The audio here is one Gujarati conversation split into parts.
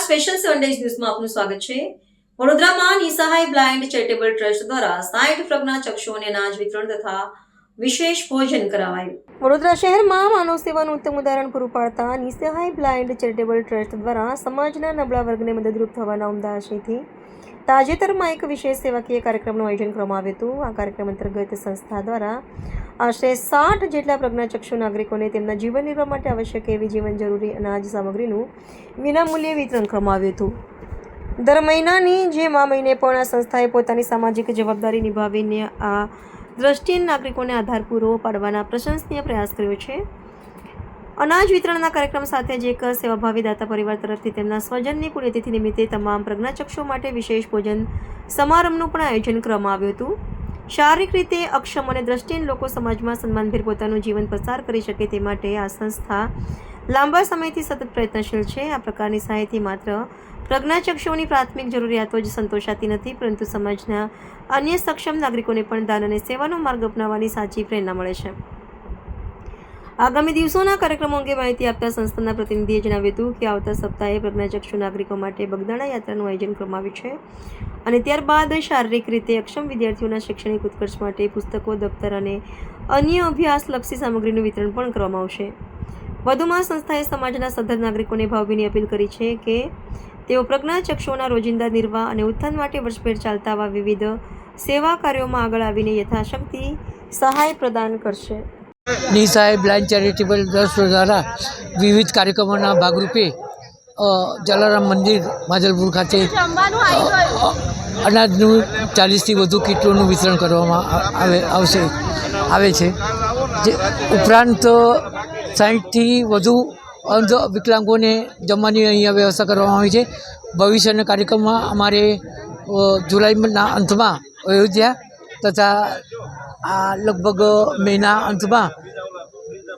સ્પેશિયલ 7 ડેઝ ન્યૂઝમાં આપનું સ્વાગત છે। વડોદરામાં નિસહાય બ્લાઇન્ડ ચેરિટેબલ ટ્રસ્ટ દ્વારા 60 પ્રજ્ઞાચક્ષુઓને અનાજ વિતરણ તથા વિશેષ ભોજન કરાવાયું। વડોદરા શહેરમાં માનવ સેવાનું ઉત્તમ ઉદાહરણ પૂરું પાડતા નિસહાય બ્લાઇન્ડ ચેરિટેબલ ટ્રસ્ટ દ્વારા સમાજના નબળા વર્ગને મદદરૂપ થવાના ઉમદા આશયથી તાજેતરમાં એક વિશેષ સેવાકીય કાર્યક્રમનું આયોજન કરવામાં આવ્યું હતું। આ કાર્યક્રમ અંતર્ગત સંસ્થા દ્વારા આશરે 60 જેટલા પ્રજ્ઞાચક્ષુ નાગરિકોને તેમના જીવન નિર્વાહ માટે આવશ્યક એવી જીવન જરૂરી અનાજ સામગ્રીનું વિનામૂલ્યે વિતરણ કરવામાં આવ્યું હતું। દર મહિનાની જેમ આ મહિને પણ આ સંસ્થાએ પોતાની સામાજિક જવાબદારી નિભાવીને આ દ્રષ્ટિહીન નાગરિકોને આધાર પૂરો પાડવાના પ્રશંસનીય પ્રયાસ કર્યો છે। અનાજ વિતરણના કાર્યક્રમ સાથે જ એક સેવાભાવી દાતા પરિવાર તરફથી તેમના સ્વજનની પુણ્યતિથિ નિમિત્તે તમામ પ્રજ્ઞાચક્ષુઓ માટે વિશેષ ભોજન સમારંભનું પણ આયોજન કરવામાં આવ્યું હતું। શારીરિક રીતે અક્ષમ અને દ્રષ્ટિહીન લોકો સમાજમાં સન્માનભેર પોતાનું જીવન પસાર કરી શકે તે માટે આ સંસ્થા લાંબા સમયથી સતત પ્રયત્નશીલ છે। આ પ્રકારની સહાયથી માત્ર પ્રજ્ઞાચક્ષુઓની પ્રાથમિક જરૂરિયાતો જ સંતોષાતી નથી, પરંતુ સમાજના અન્ય સક્ષમ નાગરિકોને પણ દાન અને સેવાનો માર્ગ અપનાવવાની સાચી પ્રેરણા મળે છે। આગામી દિવસોના કાર્યક્રમો અંગે માહિતી આપતા સંસ્થાના પ્રતિનિધિએ જણાવ્યું હતું કે આવતા સપ્તાહે પ્રજ્ઞાચક્ષુ નાગરિકો માટે બગદાણા યાત્રાનું આયોજન કરવામાં આવ્યું છે અને ત્યારબાદ શારીરિક રીતે અક્ષમ વિદ્યાર્થીઓના શૈક્ષણિક ઉત્કર્ષ માટે પુસ્તકો, દફતર અને અન્ય અભ્યાસલક્ષી સામગ્રીનું વિતરણ પણ કરવામાં આવશે। વધુમાં સંસ્થાએ સમાજના સદ્ધર નાગરિકોને ભાવભીની અપીલ કરી છે કે તેઓ પ્રજ્ઞાચક્ષુઓના રોજિંદા નિર્વાહ અને ઉત્થાન માટે વર્ષભેર ચાલતા આવા વિવિધ સેવા કાર્યોમાં આગળ આવીને યથાશક્તિ સહાય પ્રદાન કરશે। નિસહાય બ્લાઇન્ડ ચેરિટેબલ ટ્રસ્ટ દ્વારા વિવિધ કાર્યક્રમોના ભાગરૂપે જલારામ મંદિર માજલપુર ખાતે અનાજનું 40થી વધુ કીટોનું વિતરણ કરવામાં આવે છે। જે ઉપરાંત 60થી વધુ અંધ વિકલાંગોને જમવાની અહીંયા વ્યવસ્થા કરવામાં આવી છે। ભવિષ્યના કાર્યક્રમમાં અમારે જુલાઈના અંતમાં અયોધ્યા તથા આ લગભગ મેના અંતમાં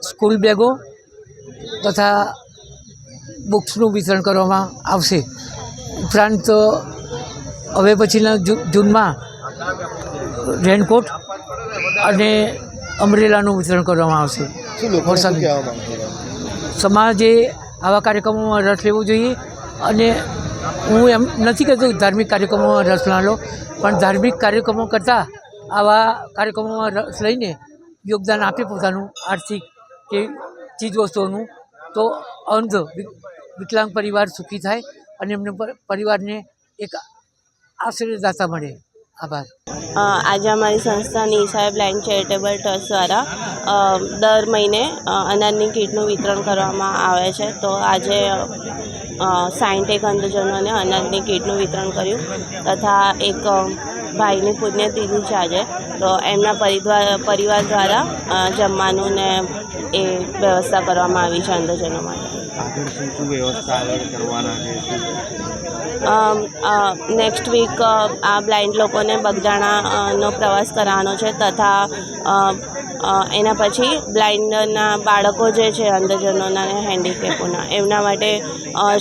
સ્કૂલ બેગો તથા બુક્સનું વિતરણ કરવામાં આવશે। ઉપરાંત હવે પછીના જૂનમાં રેનકોટ અને અમરેલાનું વિતરણ કરવામાં આવશે। સમાજે આવા કાર્યક્રમોમાં રસ લેવો જોઈએ અને હું એમ નથી કહેતો ધાર્મિક કાર્યક્રમોમાં રસ ના લો, પણ ધાર્મિક કાર્યક્રમો કરતાં આવા કાર્યક્રમોમાં રસ લઈને યોગદાન આપે પોતાનું આર્થિક કે ચીજવસ્તુઓનું, તો અંધ વિકલાંગ પરિવાર સુખી થાય અને એમને પરિવારને એક આશ્રયદાતા મળે। આભાર। આજે અમારી સંસ્થા નિસહાય બ્લાઇન્ડ ચેરિટેબલ ટ્રસ્ટ દ્વારા દર મહિને અનાજની કીટનું વિતરણ કરવામાં આવે છે। તો આજે 60 અંધજનોને અનાજની કીટનું વિતરણ કર્યું તથા એક ભાઈની પુણ્યતિથિ છે આજે, તો એમના પરિવાર દ્વારા જમવાનું ને એ વ્યવસ્થા કરવામાં આવી છે અંધજનો માટે। નેક્સ્ટ વીક આ બ્લાઇન્ડ લોકોને બગદાણાનો પ્રવાસ કરવાનો છે તથા એના પછી બ્લાઇન્ડના બાળકો જે છે અંધજનોના અને હેન્ડીકેપોના એમના માટે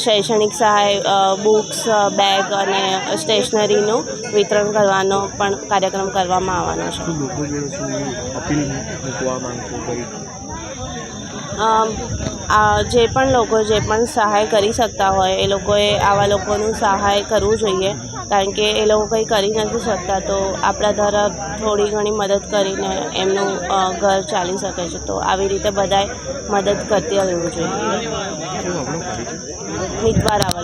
શૈક્ષણિક સહાય, બુક્સ, બેગ અને સ્ટેશનરીનું વિતરણ કરવાનો પણ કાર્યક્રમ કરવામાં આવવાનો છે। જે પણ લોકો જે પણ સહાય કરી શકતા હોય એ લોકોએ આવા લોકોનું સહાય કરવું જોઈએ, કારણ કે એ લોકો કંઈ કરી નથી શકતા, તો આપણા દ્વારા થોડી ઘણી મદદ કરીને એમનું ઘર ચાલી શકે છે। તો આવી રીતે બધાએ મદદ કરતી રહેવું જોઈએ। મિતવા રાવલ।